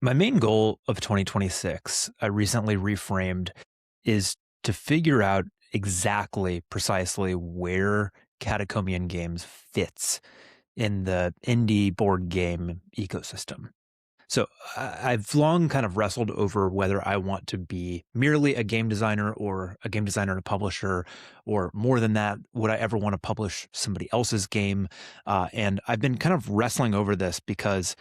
My main goal of 2026, I recently reframed, is to figure out exactly, precisely where Catacombian Games fits in the indie board game ecosystem. So I've long kind of wrestled over whether I want to be merely a game designer or a game designer and a publisher, or more than that, would I ever want to publish somebody else's game? And I've been kind of wrestling over this because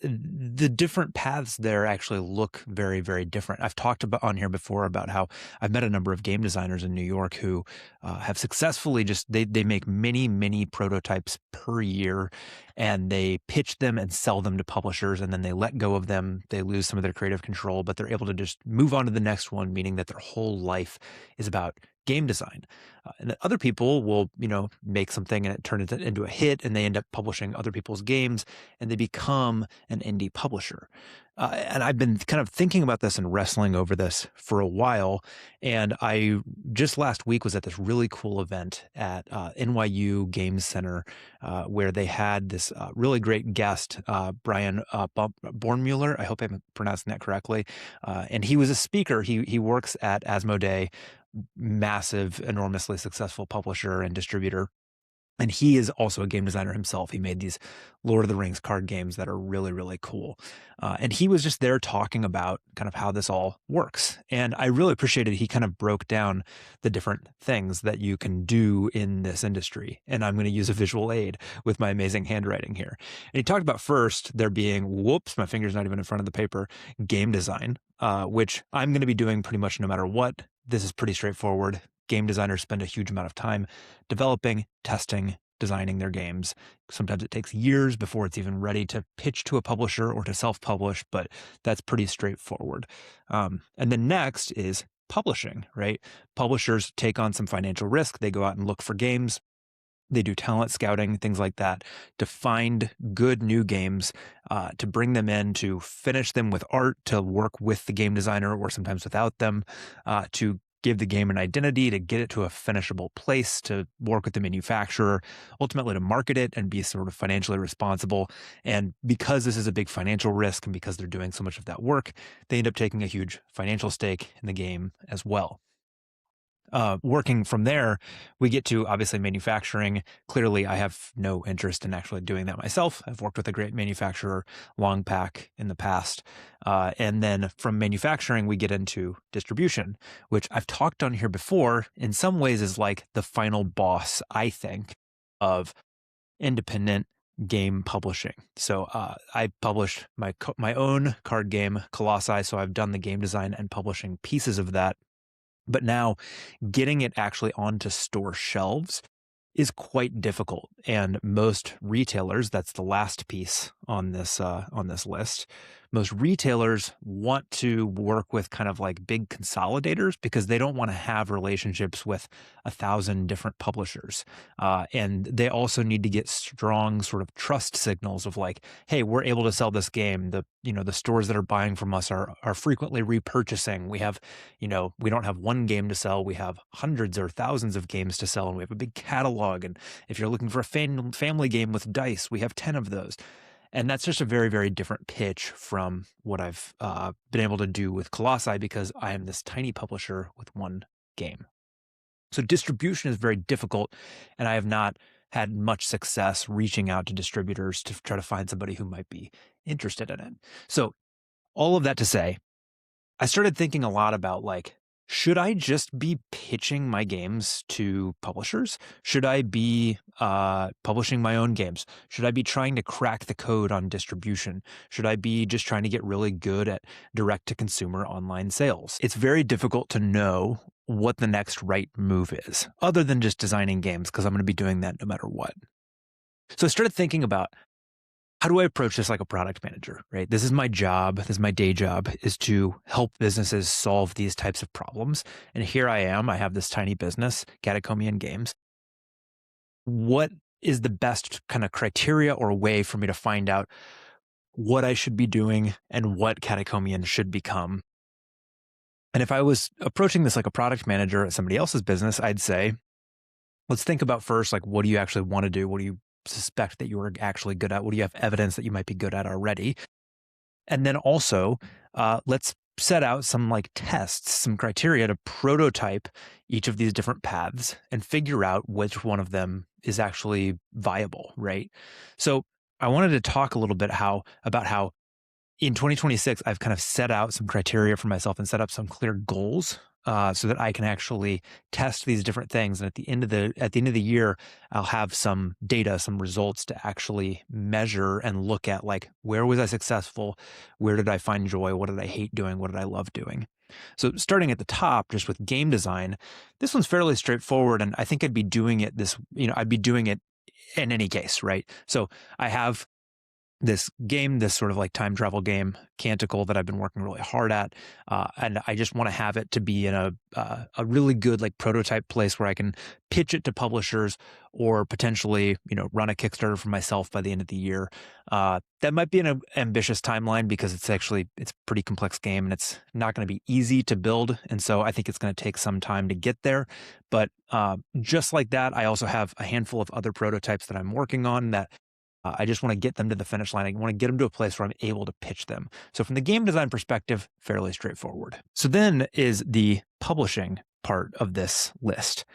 the different paths there actually look very, very different. I've talked about on here before about how I've met a number of game designers in New York who have successfully they make many prototypes per year, and they pitch them and sell them to publishers, and then they let go of them. They lose some of their creative control, but they're able to just move on to the next one, meaning that their whole life is about game design. And other people will, make something and it turns it into a hit, and they end up publishing other people's games, and they become an indie publisher. And I've been kind of thinking about this and wrestling over this for a while. And I just last week was at this really cool event at NYU Game Center, where they had this really great guest, Brian Bornmeuller. I hope I'm pronouncing that correctly. And he was a speaker. He works at Asmodee, massive, enormously successful publisher and distributor. And he is also a game designer himself. He made these Lord of the Rings card games that are really, really cool. And he was just there talking about kind of how this all works. And I really appreciated he kind of broke down the different things that you can do in this industry. And I'm going to use a visual aid with my amazing handwriting here. And he talked about first there being, whoops, my finger's not even in front of the paper, game design, which I'm going to be doing pretty much no matter what. This is pretty straightforward. Game designers spend a huge amount of time developing, testing, designing their games. Sometimes it takes years before it's even ready to pitch to a publisher or to self-publish, but that's pretty straightforward. And then next is publishing, right? Publishers take on some financial risk. They go out and look for games. They do talent scouting, things like that, to find good new games, to bring them in, to finish them with art, to work with the game designer or sometimes without them, to give the game an identity, to get it to a finishable place, to work with the manufacturer, ultimately to market it and be sort of financially responsible. And because this is a big financial risk and because they're doing so much of that work, they end up taking a huge financial stake in the game as well. Working from there, we get to obviously manufacturing. Clearly, I have no interest in actually doing that myself. I've worked with a great manufacturer, Longpack, in the past. And then from manufacturing, we get into distribution, which I've talked on here before, in some ways is like the final boss, I think, of independent game publishing. So I published my own card game, Colossi, so I've done the game design and publishing pieces of that. But now getting it actually onto store shelves is quite difficult. And most retailers, that's the last piece on this list. Most retailers want to work with kind of like big consolidators because they don't want to have relationships with 1,000 different publishers. And they also need to get strong sort of trust signals of like, hey, we're able to sell this game. The stores that are buying from us are frequently repurchasing. We have, we don't have one game to sell. We have hundreds or thousands of games to sell, and we have a big catalog. And if you're looking for a family game with dice, we have 10 of those. And that's just a very, very different pitch from what I've been able to do with Colossi because I am this tiny publisher with one game. So distribution is very difficult, and I have not had much success reaching out to distributors to try to find somebody who might be interested in it. So all of that to say, I started thinking a lot about like, should I just be pitching my games to publishers? Should I be publishing my own games? Should I be trying to crack the code on distribution? Should I be just trying to get really good at direct-to-consumer online sales? It's very difficult to know what the next right move is, other than just designing games, because I'm going to be doing that no matter what. So I started thinking about, how do I approach this like a product manager, right? This is my job. This is my day job, is to help businesses solve these types of problems. And here I am. I have this tiny business, Catacombian Games. What is the best kind of criteria or way for me to find out what I should be doing and what Catacombian should become? And if I was approaching this like a product manager at somebody else's business, I'd say, let's think about first, like, what do you actually want to do? What do you suspect that you are actually good at? What do you have evidence that you might be good at already? And then also, let's set out some like tests, some criteria to prototype each of these different paths and figure out which one of them is actually viable, right? So I wanted to talk a little bit about how in 2026, I've kind of set out some criteria for myself and set up some clear goals so that I can actually test these different things. And at the end of the year, I'll have some data, some results to actually measure and look at, like, where was I successful? Where did I find joy? What did I hate doing? What did I love doing? So starting at the top, just with game design, this one's fairly straightforward. And I think I'd be doing it I'd be doing it in any case, right? So I have this game, this sort of like time travel game, Canticle, that I've been working really hard at, and I just want to have it to be in a really good like prototype place where I can pitch it to publishers or potentially run a Kickstarter for myself by the end of the year. That might be an ambitious timeline because it's a pretty complex game and it's not going to be easy to build, and so I think it's going to take some time to get there. But just like that, I also have a handful of other prototypes that I'm working on that I just want to get them to the finish line. I want to get them to a place where I'm able to pitch them. So from the game design perspective, fairly straightforward. So then is the publishing part of this list.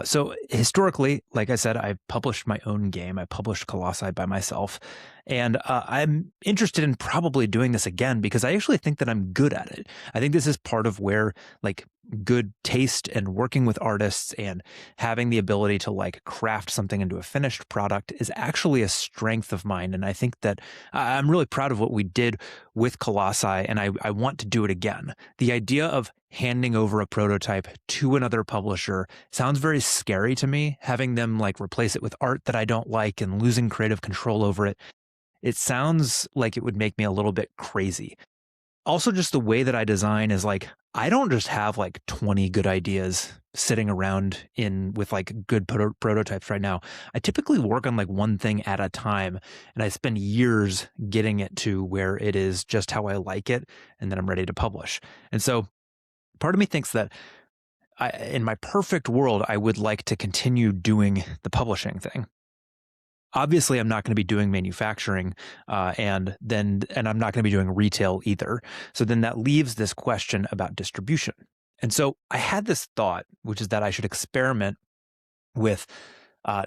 So historically, like I said, I published my own game. I published Colossi by myself. And I'm interested in probably doing this again because I actually think that I'm good at it. I think this is part of where like good taste and working with artists and having the ability to like craft something into a finished product is actually a strength of mine. And I think that I'm really proud of what we did with Colossi, and I want to do it again. The idea of handing over a prototype to another publisher sounds very scary to me, having them like replace it with art that I don't like and losing creative control over it. It sounds like it would make me a little bit crazy. Also, just the way that I design is like, I don't just have like 20 good ideas sitting around with like good prototypes right now. I typically work on like one thing at a time, and I spend years getting it to where it is just how I like it, and then I'm ready to publish. And so part of me thinks that in my perfect world, I would like to continue doing the publishing thing. Obviously, I'm not going to be doing manufacturing, and I'm not going to be doing retail either. So then that leaves this question about distribution. And so I had this thought, which is that I should experiment with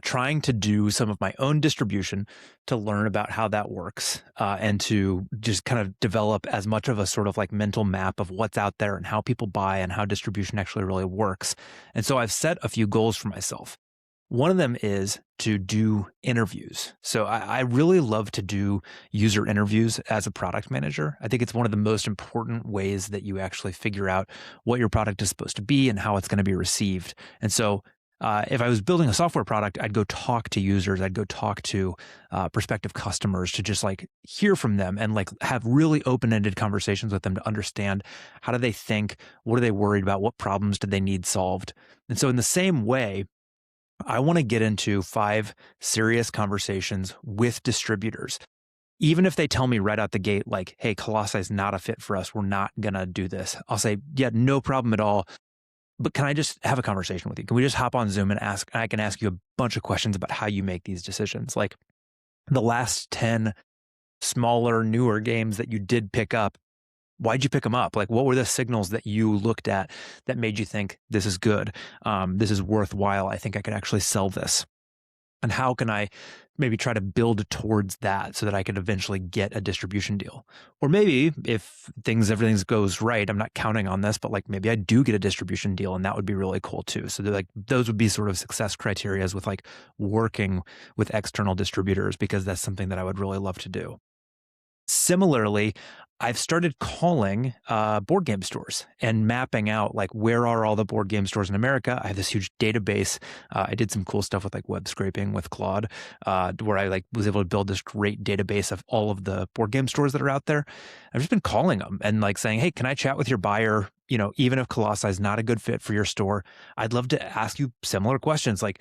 trying to do some of my own distribution to learn about how that works, and to just kind of develop as much of a sort of like mental map of what's out there and how people buy and how distribution actually really works. And so I've set a few goals for myself. One of them is to do interviews. So I really love to do user interviews as a product manager. I think it's one of the most important ways that you actually figure out what your product is supposed to be and how it's going to be received. And so if I was building a software product, I'd go talk to users. I'd go talk to prospective customers to just like hear from them and like have really open-ended conversations with them to understand how do they think, what are they worried about, what problems do they need solved. And so in the same way, I want to get into 5 serious conversations with distributors. Even if they tell me right out the gate, like, hey, Colossi is not a fit for us, we're not going to do this. I'll say, yeah, no problem at all. But can I just have a conversation with you? Can we just hop on Zoom and I can ask you a bunch of questions about how you make these decisions? Like the last 10 smaller, newer games that you did pick up, why'd you pick them up? Like, what were the signals that you looked at that made you think this is good? This is worthwhile. I think I could actually sell this. And how can I maybe try to build towards that so that I could eventually get a distribution deal? Or maybe if everything goes right, I'm not counting on this, but like maybe I do get a distribution deal, and that would be really cool too. So like those would be sort of success criteria with like working with external distributors, because that's something that I would really love to do. Similarly, I've started calling board game stores and mapping out like where are all the board game stores in America. I have this huge database. I did some cool stuff with like web scraping with Claude, where I like was able to build this great database of all of the board game stores that are out there. I've just been calling them and like saying, hey, can I chat with your buyer? Even if Colossi is not a good fit for your store, I'd love to ask you similar questions like,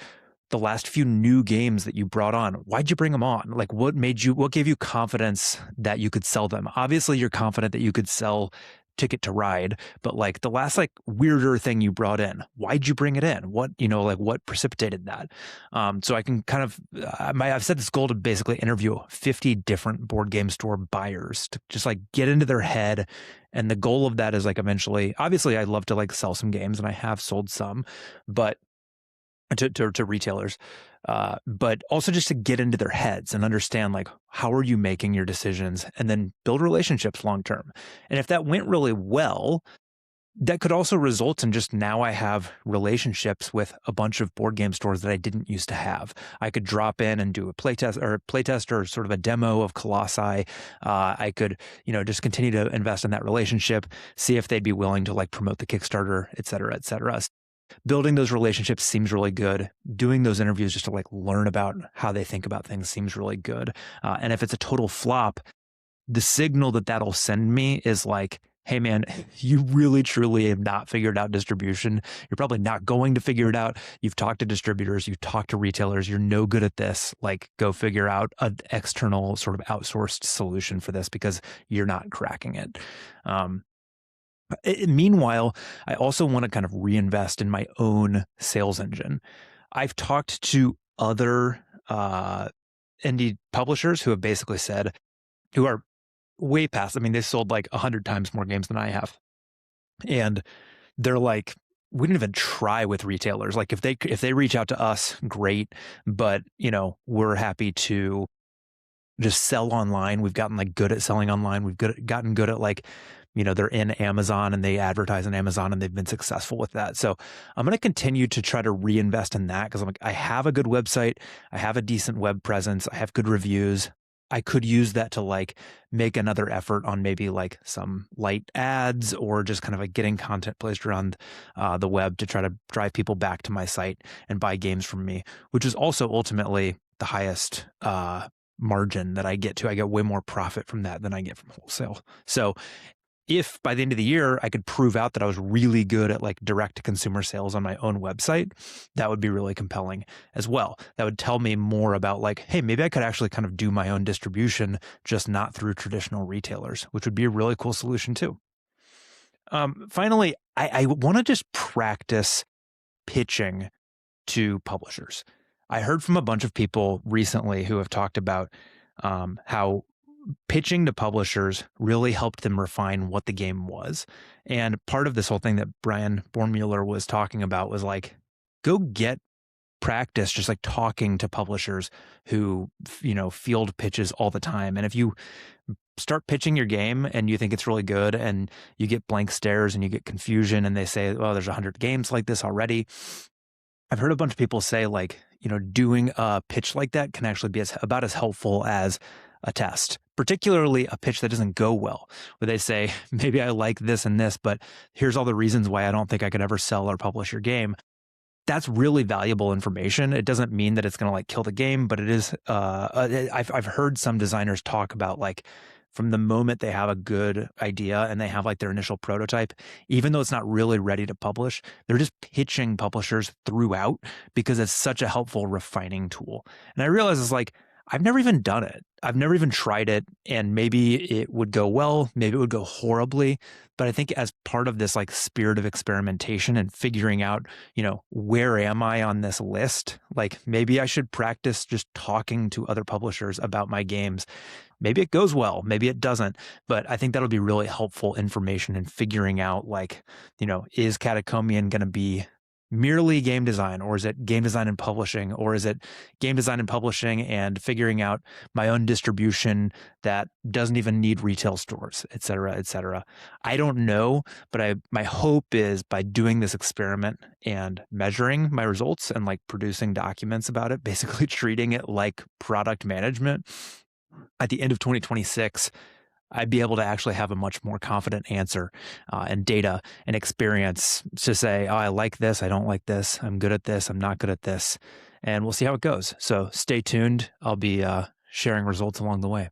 the last few new games that you brought on, why'd you bring them on? Like what gave you confidence that you could sell them? Obviously you're confident that you could sell ticket to ride, but like the last like weirder thing you brought in, why'd you bring it in? What, like what precipitated that? So I can kind of, I've set this goal to basically interview 50 different board game store buyers to just like get into their head. And the goal of that is like eventually, obviously I'd love to like sell some games, and I have sold some, but to retailers, but also just to get into their heads and understand like, how are you making your decisions, and then build relationships long term. And if that went really well, that could also result in just now I have relationships with a bunch of board game stores that I didn't used to have. I could drop in and do a playtest or sort of a demo of Colossi. I could, just continue to invest in that relationship, see if they'd be willing to like promote the Kickstarter, et cetera, et cetera. Building those relationships seems really good. Doing those interviews just to like learn about how they think about things seems really good. And if it's a total flop, the signal that that'll send me is like, hey man, you really truly have not figured out distribution. You're probably not going to figure it out. You've talked to distributors, you've talked to retailers, you're no good at this. Like, go figure out an external sort of outsourced solution for this, because you're not cracking it. Meanwhile, I also want to kind of reinvest in my own sales engine. I've talked to other indie publishers who have basically said, who are way past, I mean, they sold like 100 times more games than I have. And they're like, we didn't even try with retailers. Like if they reach out to us, great. But, we're happy to just sell online. We've gotten like good at selling online. We've gotten good at like, they're in Amazon and they advertise on Amazon, and they've been successful with that. So I'm going to continue to try to reinvest in that, because I'm like, I have a good website. I have a decent web presence. I have good reviews. I could use that to like make another effort on maybe like some light ads, or just kind of like getting content placed around the web to try to drive people back to my site and buy games from me, which is also ultimately the highest margin that I get to. I get way more profit from that than I get from wholesale. So if by the end of the year I could prove out that I was really good at like direct to consumer sales on my own website, that would be really compelling as well. That would tell me more about like, hey, maybe I could actually kind of do my own distribution, just not through traditional retailers, which would be a really cool solution too. Finally, I want to just practice pitching to publishers. I heard from a bunch of people recently who have talked about how pitching to publishers really helped them refine what the game was. And part of this whole thing that Brian Bornmeuller was talking about was like, go get practice just like talking to publishers who, field pitches all the time. And if you start pitching your game and you think it's really good and you get blank stares and you get confusion and they say, oh, there's 100 games like this already. I've heard a bunch of people say like, doing a pitch like that can actually be about as helpful as a test, particularly a pitch that doesn't go well, where they say, maybe I like this and this, but here's all the reasons why I don't think I could ever sell or publish your game. That's really valuable information. It doesn't mean that it's going to like kill the game, but it is, I've heard some designers talk about like, from the moment they have a good idea and they have like their initial prototype, even though it's not really ready to publish, they're just pitching publishers throughout, because it's such a helpful refining tool. And I realize it's like, I've never even done it. I've never even tried it, and maybe it would go well, maybe it would go horribly. But I think as part of this like spirit of experimentation and figuring out, where am I on this list? Like maybe I should practice just talking to other publishers about my games. Maybe it goes well, maybe it doesn't, but I think that'll be really helpful information in figuring out like, is Catacombian going to be merely game design, or is it game design and publishing, or is it game design and publishing and figuring out my own distribution that doesn't even need retail stores, et cetera, et cetera. I don't know, but my hope is by doing this experiment and measuring my results and like producing documents about it, basically treating it like product management, at the end of 2026, I'd be able to actually have a much more confident answer and data and experience to say, oh, I like this, I don't like this, I'm good at this, I'm not good at this, and we'll see how it goes. So stay tuned. I'll be sharing results along the way.